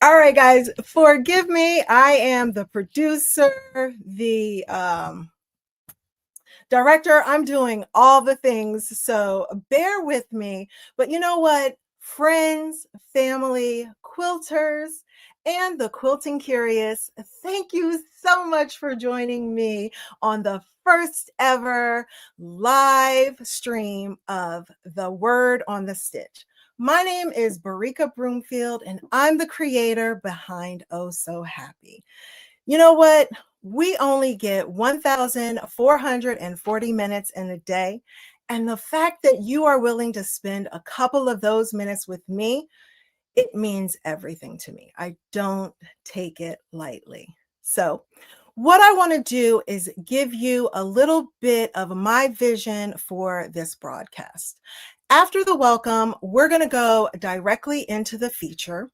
All right, guys, forgive me. I am the producer, the director. I'm doing all the things, so bear with me. But you know what? Friends, family, quilters, and the quilting curious, thank you so much for joining me on the first ever live stream of The Word on the Stitch. My name is Barika Broomfield, and I'm the creator behind Oh So Happy. You know what? We only get 1,440 minutes in a day. And the fact that you are willing to spend a couple of those minutes with me, it means everything to me. I don't take it lightly. So, what I want to do is give you a little bit of my vision for this broadcast. After the welcome, we're going to go directly into the feature.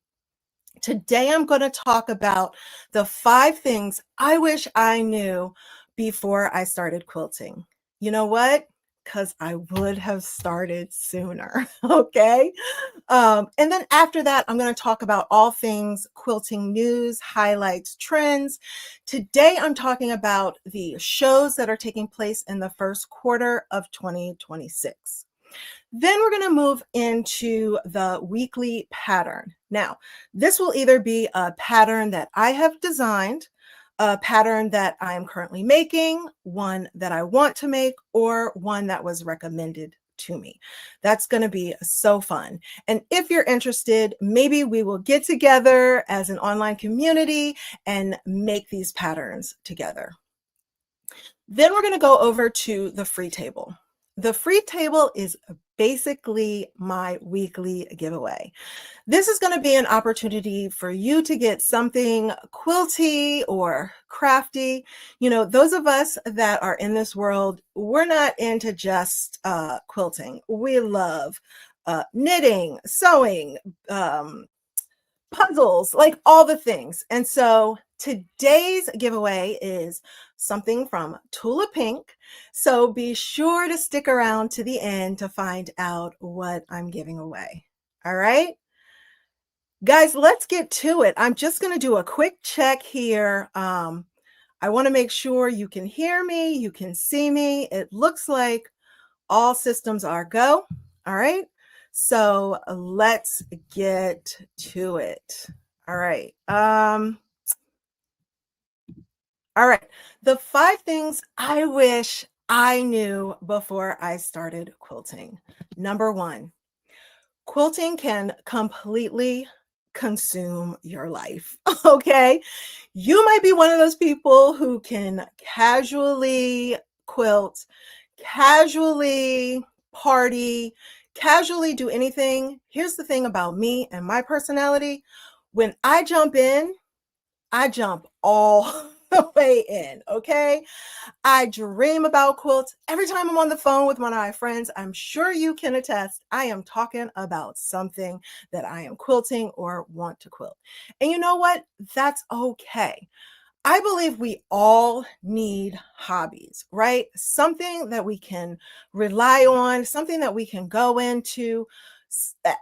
Today, I'm going to talk about the 5 things I wish I knew before I started quilting. You know what? Because I would have started sooner. Okay. And then after that, I'm going to talk about all things quilting news, highlights, trends. Today, I'm talking about the shows that are taking place in the first quarter of 2026. Then we're going to move into the weekly pattern. Now, this will either be a pattern that I have designed, a pattern that I am currently making, one that I want to make, or one that was recommended to me. That's going to be so fun. And if you're interested, maybe we will get together as an online community and make these patterns together. Then we're going to go over to the free table. The free table is basically my weekly giveaway. This is going to be an opportunity for you to get something quilty or crafty. You know, those of us that are in this world, we're not into just quilting. We love knitting, sewing, puzzles, like all the things. And so today's giveaway is something from Tula Pink. So be sure to stick around to the end to find out what I'm giving away. All right. Guys, let's get to it. I'm just going to do a quick check here. I want to make sure you can hear me, you can see me. It looks like all systems are go. All right. So let's get to it. All right. All right. The 5 things I wish I knew before I started quilting. Number 1, quilting can completely consume your life. Okay. You might be one of those people who can casually quilt, casually party, casually do anything. Here's the thing about me and my personality. When I jump in, I jump all the way in. Okay. I dream about quilts. Every time I'm on the phone with one of my friends, I'm sure you can attest, I am talking about something that I am quilting or want to quilt. And you know what? That's okay. I believe we all need hobbies, right? Something that we can rely on, something that we can go into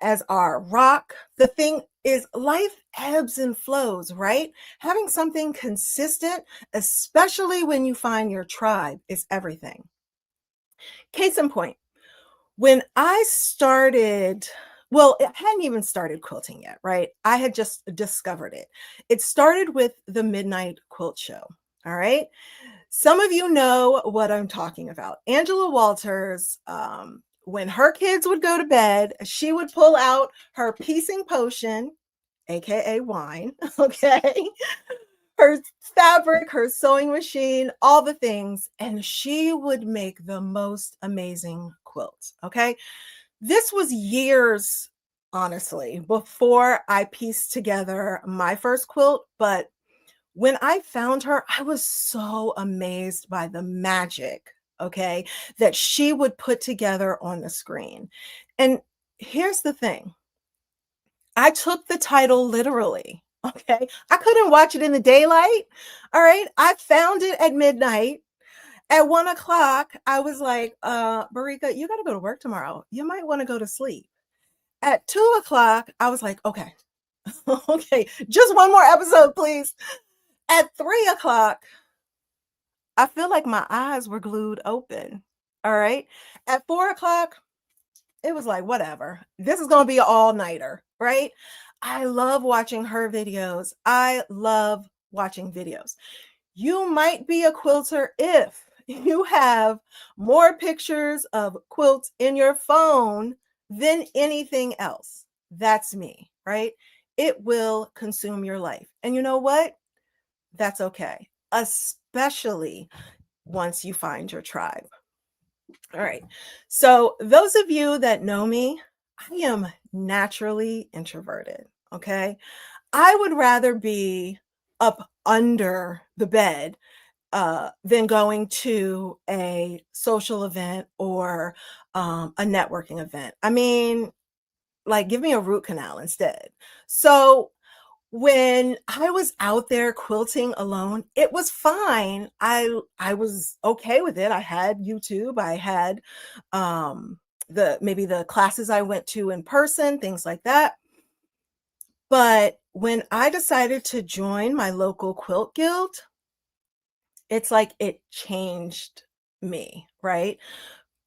as our rock. The thing is, life ebbs and flows, right? Having something consistent, especially when you find your tribe, is everything. Case in point, when I started, well, it hadn't even started quilting yet, right? I had just discovered it. It started with the Midnight Quilt Show. All right. Some of you know what I'm talking about. Angela Walters, when her kids would go to bed, she would pull out her piecing potion, AKA wine, okay? Her fabric, her sewing machine, all the things, and she would make the most amazing quilts, okay? This was years, honestly, before I pieced together my first quilt, but when I found her, I was so amazed by the magic, okay, that she would put together on the screen. And here's the thing, I took the title literally. Okay. I couldn't watch it in the daylight. All right. I found it at midnight. At 1 o'clock, I was like, Barika, you got to go to work tomorrow. You might want to go to sleep. At 2 o'clock, I was like, okay, okay, just one more episode, please. At 3 o'clock, I feel like my eyes were glued open. All right. At 4 o'clock, it was like, whatever. This is going to be an all-nighter, right? I love watching her videos. I love watching videos. You might be a quilter if you have more pictures of quilts in your phone than anything else. That's me, right? It will consume your life. And you know what? That's okay, especially once you find your tribe. All right. So, those of you that know me, I am naturally introverted. Okay. I would rather be up under the bed than going to a social event or a networking event. I mean, like, give me a root canal instead. So, when I was out there quilting alone, it was fine. I was okay with it. I had YouTube, I had maybe the classes I went to in person, things like that. But when I decided to join my local quilt guild, it's like it changed me, right?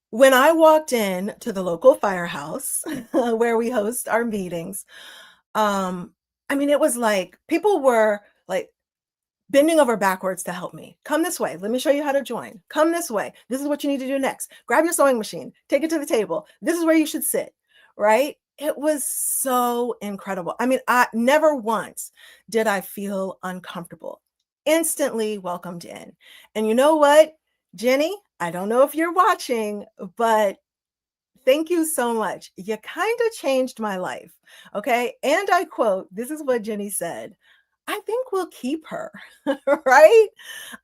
When I walked in to the local firehouse where we host our meetings, I mean, it was like people were like bending over backwards to help me. Come this way. Let me show you how to join. Come this way. This is what you need to do next. Grab your sewing machine, take it to the table. This is where you should sit, right? It was so incredible. I mean, I never once did I feel uncomfortable. Instantly welcomed in. And you know what, Jenny? I don't know if you're watching, but thank you so much. You kind of changed my life. Okay. And I quote, this is what Jenny said: I think we'll keep her. Right?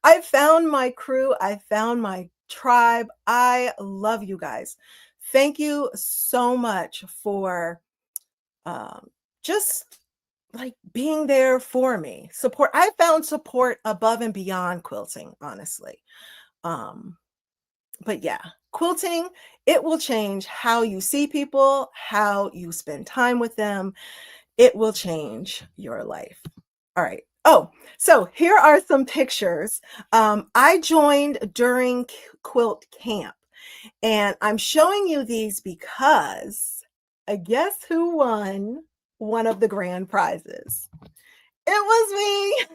I found my crew. I found my tribe. I love you guys. Thank you so much for just like being there for me. Support. I found support above and beyond quilting, honestly. Um, but yeah, quilting, it will change how you see people, how you spend time with them. It will change your life. All right. Oh, so here are some pictures. I joined during quilt camp, and I'm showing you these because guess who won one of the grand prizes? It was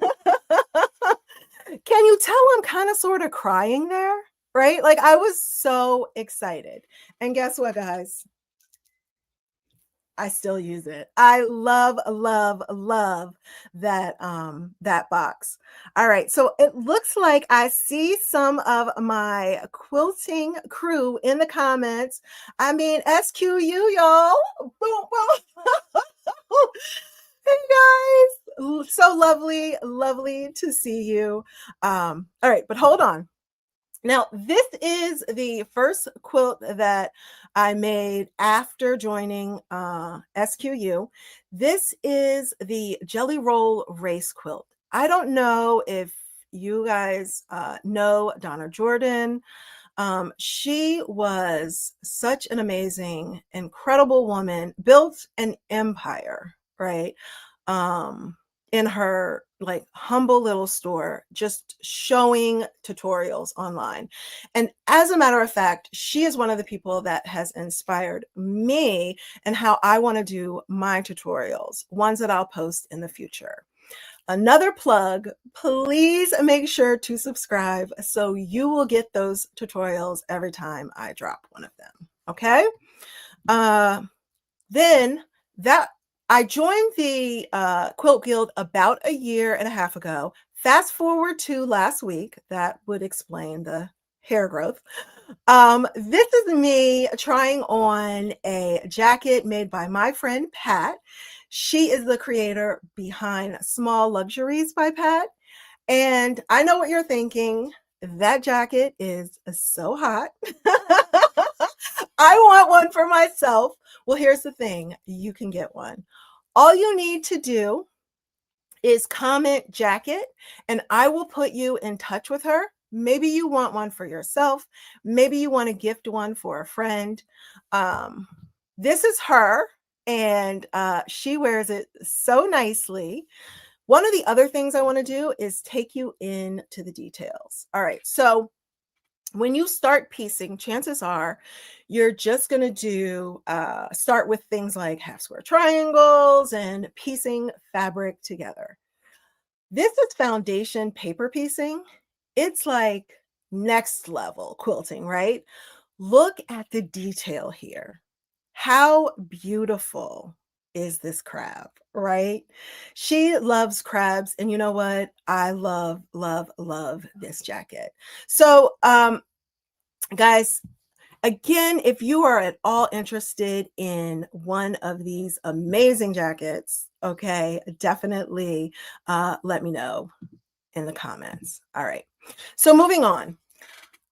me. Can you tell I'm kind of sort of crying there? Right? Like, I was so excited. And guess what, guys? I still use it. I love, love, love that box. All right. So it looks like I see some of my quilting crew in the comments. I mean, SQU, y'all. Boom, boom. Hey guys. So lovely, lovely to see you. All right, but hold on. Now, this is the first quilt that I made after joining SQU. This is the Jelly Roll Race Quilt. I don't know if you guys know Donna Jordan. She was such an amazing, incredible woman, built an empire, right? Um, in her like humble little store, just showing tutorials online. And as a matter of fact, she is one of the people that has inspired me and how I want to do my tutorials, ones that I'll post in the future. Another plug, please make sure to subscribe so you will get those tutorials every time I drop one of them. Okay. Then that I joined the Quilt Guild about a year and a half ago. Fast forward to last week, that would explain the hair growth. This is me trying on a jacket made by my friend Pat. She is the creator behind Small Luxuries by Pat. And I know what you're thinking. That jacket is so hot. I want one for myself. Well, here's the thing. You can get one. All you need to do is comment jacket, and I will put you in touch with her. Maybe you want one for yourself. Maybe you want to gift one for a friend. This is her, and she wears it so nicely. One of the other things I want to do is take you into the details. All right, so when you start piecing, chances are you're just going to do start with things like half square triangles and piecing fabric together. This is foundation paper piecing. It's like next level quilting, right? Look at the detail here. How beautiful is this crab, right? She loves crabs, and you know what? I love, love, love this jacket. So, guys, again, if you are at all interested in one of these amazing jackets, okay, definitely let me know in the comments. All right. So moving on,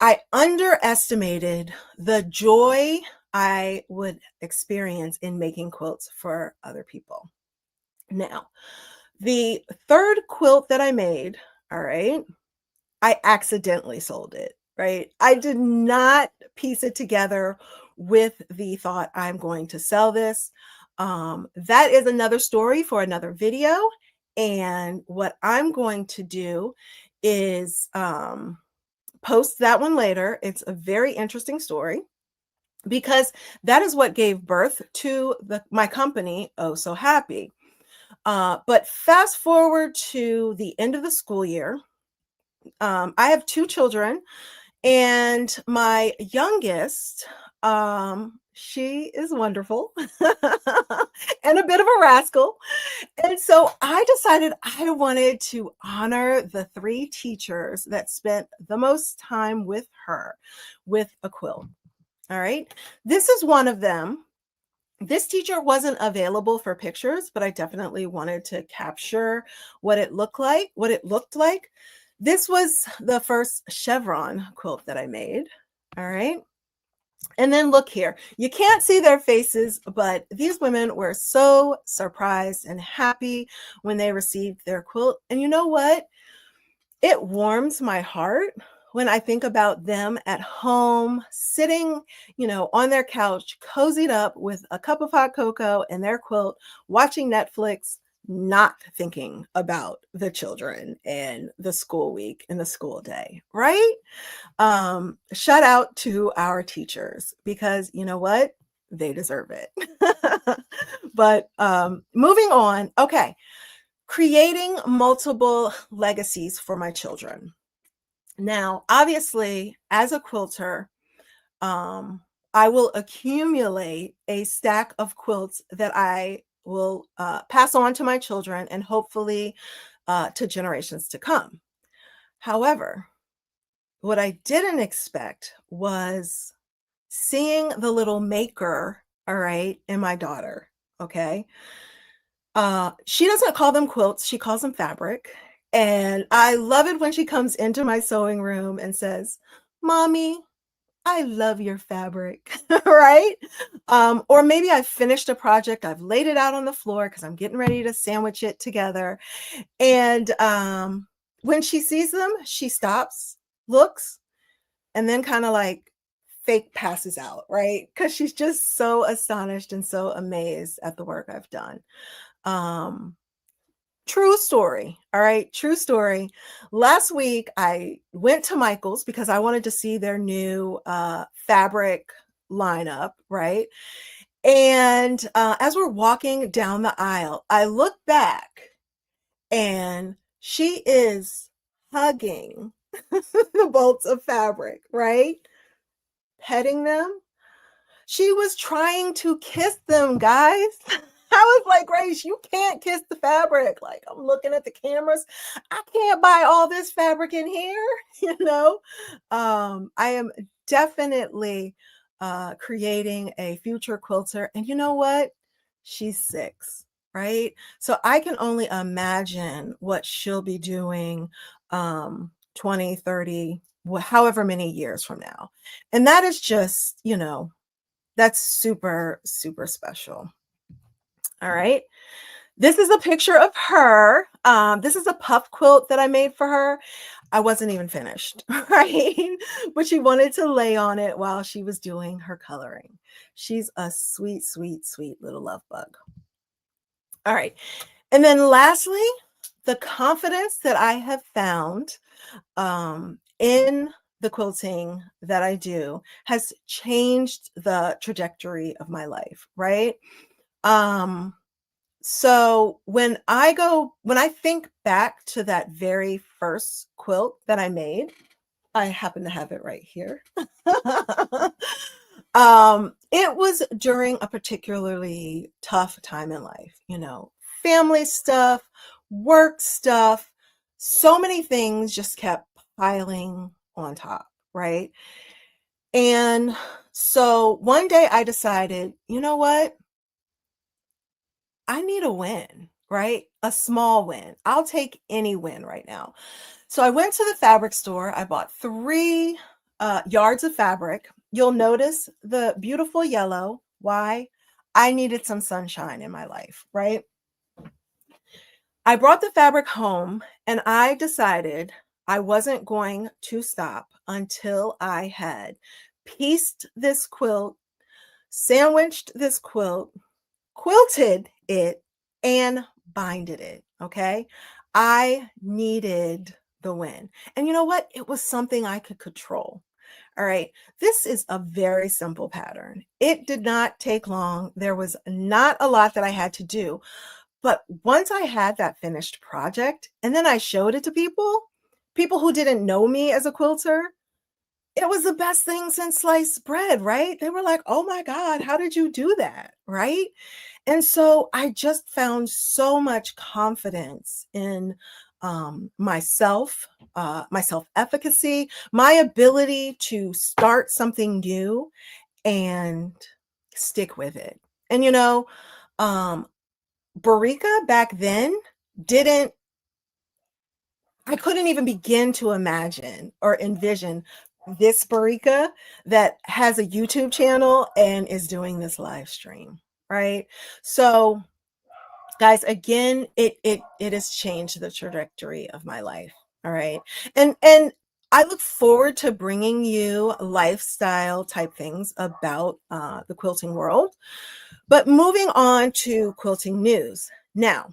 I underestimated the joy I would experience in making quilts for other people. Now, the third quilt that I made, all right, I accidentally sold it, right? I did not piece it together with the thought I'm going to sell this. That is another story for another video. And what I'm going to do is post that one later. It's a very interesting story because that is what gave birth to my company, Oh So Happy. But fast forward to the end of the school year. I have two children, and my youngest, she is wonderful and a bit of a rascal. And so I decided I wanted to honor the three teachers that spent the most time with her with a quilt. All right. This is one of them. This teacher wasn't available for pictures, but I definitely wanted to capture what it looked like, This was the first chevron quilt that I made. All right. And then look here. You can't see their faces, but these women were so surprised and happy when they received their quilt. And you know what? It warms my heart when I think about them at home, sitting, on their couch, cozied up with a cup of hot cocoa and their quilt, watching Netflix, not thinking about the children and the school week and the school day, right? Shout out to our teachers because you know what? They deserve it. But moving on. Okay. Creating multiple legacies for my children. Now, obviously, as a quilter, I will accumulate a stack of quilts that I will pass on to my children and hopefully to generations to come. However, what I didn't expect was seeing the little maker, all right, in my daughter, okay? She doesn't call them quilts, she calls them fabric. And I love it when she comes into my sewing room and says, "Mommy, I love your fabric," right? Or maybe I've finished a project, I've laid it out on the floor because I'm getting ready to sandwich it together. And when she sees them, she stops, looks, and then kind of like fake passes out, right? Because she's just so astonished and so amazed at the work I've done. Um, True story. All right. True story. Last week, I went to Michael's because I wanted to see their new fabric lineup. Right. And as we're walking down the aisle, I look back and she is hugging the bolts of fabric, right? Petting them. She was trying to kiss them, guys. I was like, "Grace, you can't kiss the fabric." Like, I'm looking at the cameras. I can't buy all this fabric in here, you know? I am definitely creating a future quilter. And you know what? She's 6, right? So I can only imagine what she'll be doing 20, 30, however many years from now. And that is just, that's super, super special. All right. This is a picture of her. This is a puff quilt that I made for her. I wasn't even finished, right? But she wanted to lay on it while she was doing her coloring. She's a sweet, sweet, sweet little love bug. All right. And then lastly, the confidence that I have found in the quilting that I do has changed the trajectory of my life, right? Um, so when I think back to that very first quilt that I made, I happen to have it right here. It was during a particularly tough time in life, family stuff, work stuff, so many things just kept piling on top, right? And so one day I decided, you know what? I need a win, right? A small win. I'll take any win right now. So I went to the fabric store. I bought 3 yards of fabric. You'll notice the beautiful yellow. Why? I needed some sunshine in my life, right? I brought the fabric home and I decided I wasn't going to stop until I had pieced this quilt, sandwiched this quilt, quilted it, and binded it, okay? I needed the win. And you know what? It was something I could control. All right. This is a very simple pattern. It did not take long. There was not a lot that I had to do. But once I had that finished project and then I showed it to people who didn't know me as a quilter, it was the best thing since sliced bread, right? They were like, "Oh my God, how did you do that?" Right? And so I just found so much confidence in myself, my self efficacy, my ability to start something new and stick with it. And um, Barika back then didn't, I couldn't even begin to imagine or envision this Barika that has a YouTube channel and is doing this live stream, right? So guys, again, it has changed the trajectory of my life. All right. And I look forward to bringing you lifestyle type things about the quilting world. But moving on to quilting news. Now,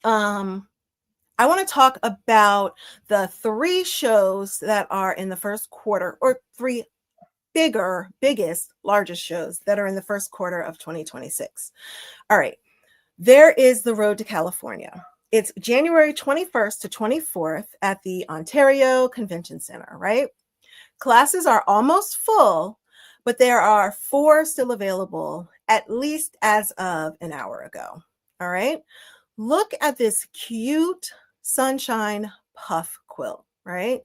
I want to talk about the 3 shows that are in the first quarter, or 3 biggest, largest shows that are in the first quarter of 2026. All right. There is the Road to California. It's January 21st to 24th at the Ontario Convention Center, right? Classes are almost full, but there are 4 still available, at least as of an hour ago. All right. Look at this cute sunshine puff quilt, right?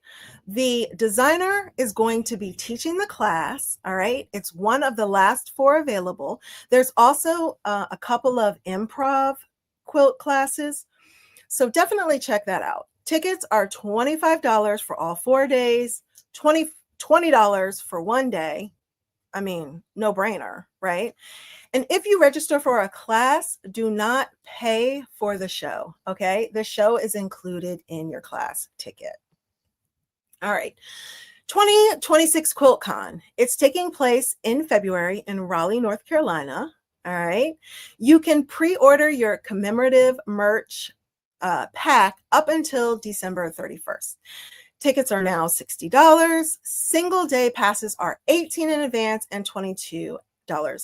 The designer is going to be teaching the class. All right. It's one of the last 4 available. There's also a couple of improv quilt classes. So definitely check that out. Tickets are $25 for all 4 days, $20 for one day. I mean, no brainer, right? And if you register for a class, do not pay for the show, okay? The show is included in your class ticket. All right. 2026 QuiltCon. It's taking place in February in Raleigh, North Carolina. All right. You can pre-order your commemorative merch pack up until December 31st. Tickets are now $60. Single day passes are $18 in advance and $22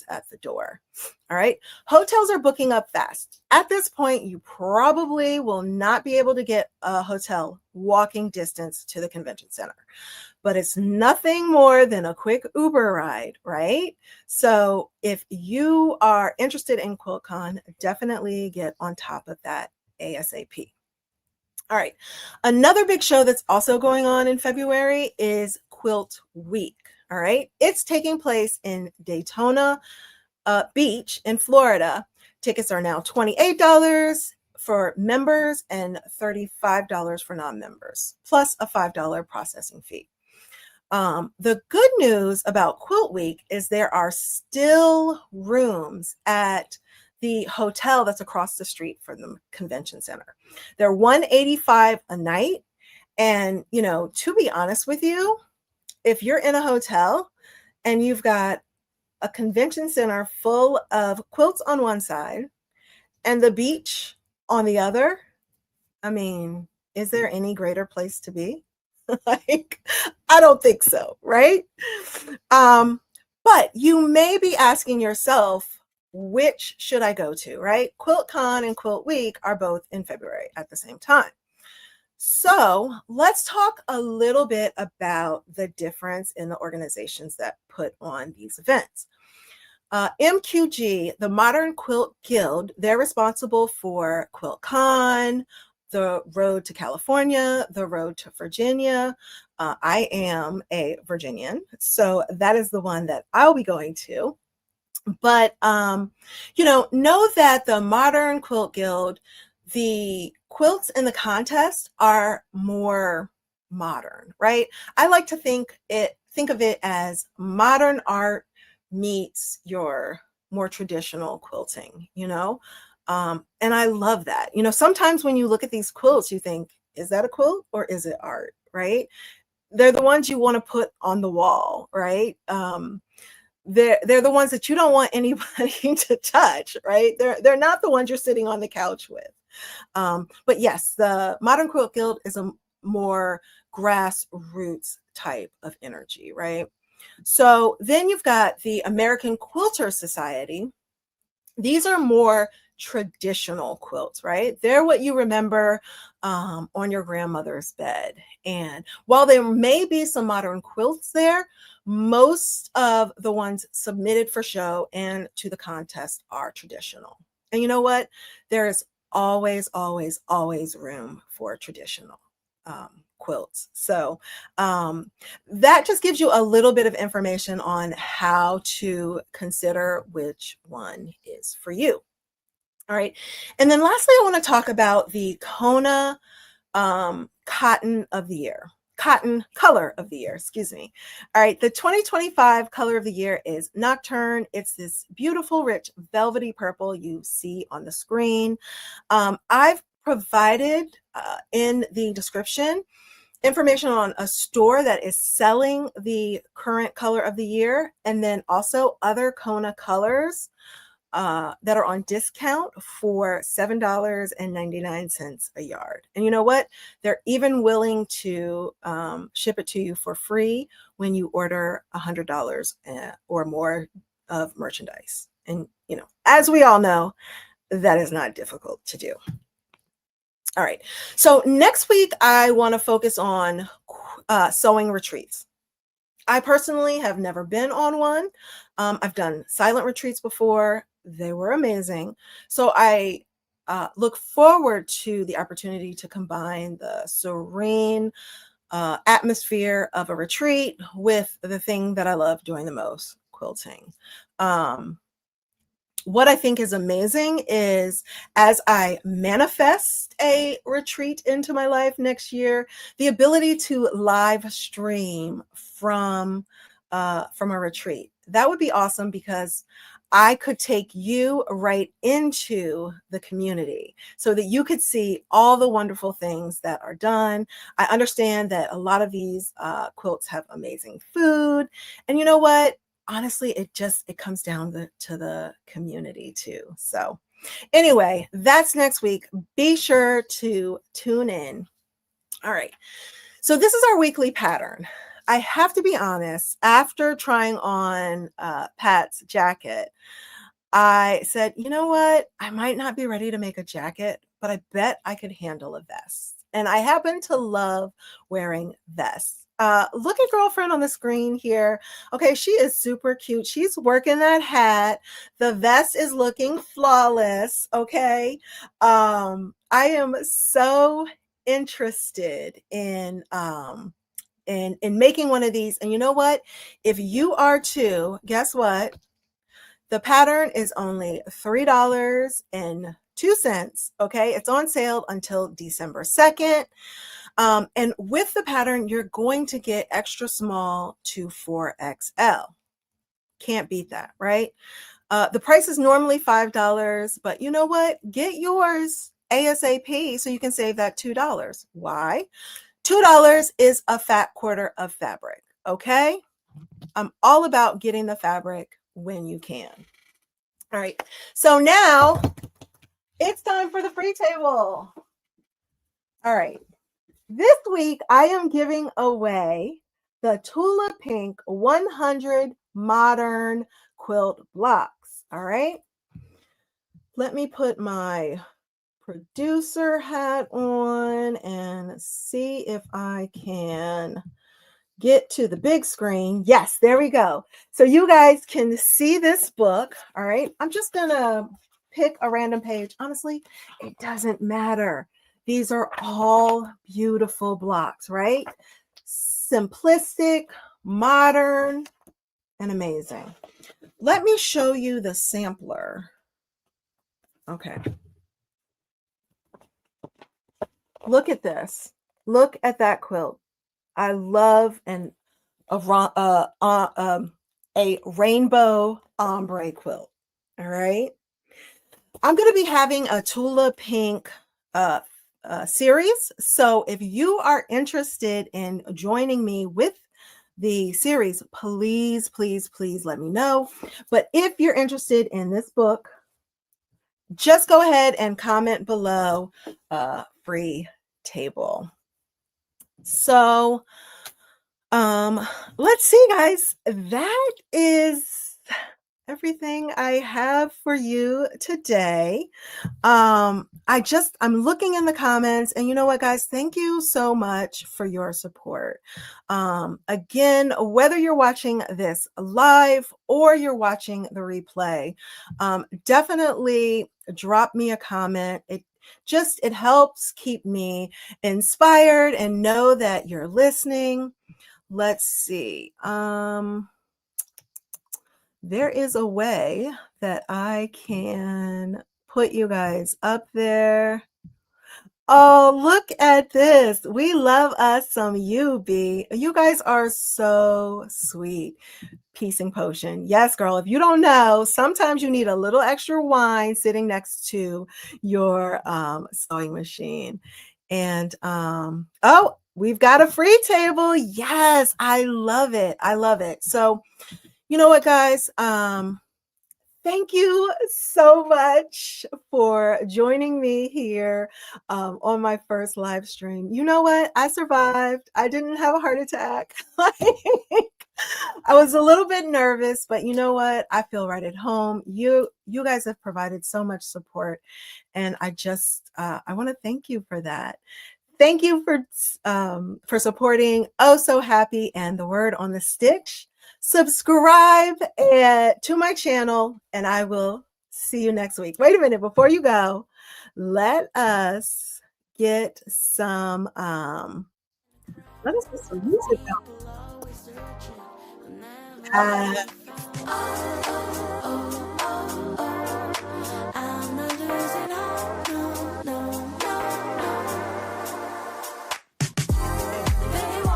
at the door. All right. Hotels are booking up fast. At this point, you probably will not be able to get a hotel walking distance to the convention center, but it's nothing more than a quick Uber ride, right? So if you are interested in QuiltCon, definitely get on top of that ASAP. All right. Another big show that's also going on in February is Quilt Week. All right. It's taking place in Daytona Beach in Florida. Tickets are now $28 for members and $35 for non-members, plus a $5 processing fee. The good news about Quilt Week is there are still rooms at the hotel that's across the street from the convention center. They're $185 a night, And, to be honest with you, if you're in a hotel and you've got a convention center full of quilts on one side and the beach on the other, I mean, is there any greater place to be? Like, I don't think so, right? Um, but you may be asking yourself, which should I go to, right? QuiltCon and Quilt Week are both in February at the same time. So let's talk a little bit about the difference in the organizations that put on these events. MQG, the Modern Quilt Guild, they're responsible for QuiltCon, the Road to California, the Road to Virginia. I am a Virginian, so that is the one that I'll be going to. But know that the Modern Quilt Guild, the quilts in the contest are more modern, right? I like to think of it as modern art meets your more traditional quilting, and I love that. Sometimes when you look at these quilts, you think, is that a quilt or is it art, right? They're the ones you want to put on the wall, right? They're the ones that you don't want anybody to touch, right? They're not the ones you're sitting on the couch with. But yes, the Modern Quilt Guild is a more grassroots type of energy, right? So then you've got the American Quilter Society. These are more traditional quilts, right? They're what you remember on your grandmother's bed. And while there may be some modern quilts there, most of the ones submitted for show and to the contest are traditional. And you know what? There is always, always, always room for traditional quilts. So that just gives you a little bit of information on how to consider which one is for you. All right. And then lastly, I want to talk about the Kona cotton color of the year, excuse me. All right, the 2025 color of the year is Nocturne. It's this beautiful, rich, velvety purple you see on the screen. I've provided in the description information on a store that is selling the current color of the year, and then also other Kona colors that are on discount for $7.99 a yard. And you know what? They're even willing to ship it to you for free when you order $100 or more of merchandise. And, as we all know, that is not difficult to do. All right. So next week, I want to focus on sewing retreats. I personally have never been on one. I've done silent retreats before. They were amazing. So I look forward to the opportunity to combine the serene atmosphere of a retreat with the thing that I love doing the most, quilting. What I think is amazing is, as I manifest a retreat into my life next year, the ability to live stream from a retreat. That would be awesome, because I could take you right into the community so that you could see all the wonderful things that are done. I understand that a lot of these quilts have amazing food. And you know what? Honestly, it comes down to the community too. So anyway, that's next week. Be sure to tune in. All right. So this is our weekly pattern. I have to be honest, after trying on Pat's jacket, I said, you know what? I might not be ready to make a jacket, but I bet I could handle a vest. And I happen to love wearing vests. Look at girlfriend on the screen here. Okay, she is super cute. She's working that hat. The vest is looking flawless. Okay. I am so interested in making one of these. And you know what? If you are too, guess what? The pattern is only $3.02. Okay, it's on sale until December 2nd. And with the pattern, you're going to get extra small to 4XL. Can't beat that, right? The price is normally $5, but you know what? Get yours ASAP so you can save that $2. Why? $2 is a fat quarter of fabric, okay? I'm all about getting the fabric when you can. All right, so now it's time for the free table. All right, this week I am giving away the Tula Pink 100 Modern Quilt Blocks. All right, let me put my producer hat on and see if I can get to the big screen. Yes, there we go. So you guys can see this book. All right, I'm just gonna pick a random page. Honestly, it doesn't matter. These are all beautiful blocks, right? Simplistic, modern, and amazing. Let me show you the sampler. Okay. Look at this. Look at that quilt. I love a rainbow ombre quilt. All right. I'm going to be having a Tula Pink series. So if you are interested in joining me with the series, please, please, please let me know. But if you're interested in this book, just go ahead and comment below free table. So let's see, guys. That is everything I have for you today. I'm looking in the comments, and you know what, guys, thank you so much for your support. Again, whether you're watching this live or you're watching the replay, definitely drop me a comment. It helps keep me inspired and know that you're listening. Let's see. There is a way that I can put you guys up there. Oh, look at this. We love us some UB. You guys are so sweet. Piecing potion. Yes, girl. If you don't know, sometimes you need a little extra wine sitting next to your sewing machine. And oh, we've got a free table. Yes, I love it. I love it. So, you know what, guys? Thank you so much for joining me here on my first live stream. You know what? I survived. I didn't have a heart attack. I was a little bit nervous, but you know what? I feel right at home. You guys have provided so much support, and I want to thank you for that. Thank you for supporting Oh So Happy and the Word on the Stitch. Subscribe to my channel, and I will see you next week. Wait a minute, before you go, let us get some music.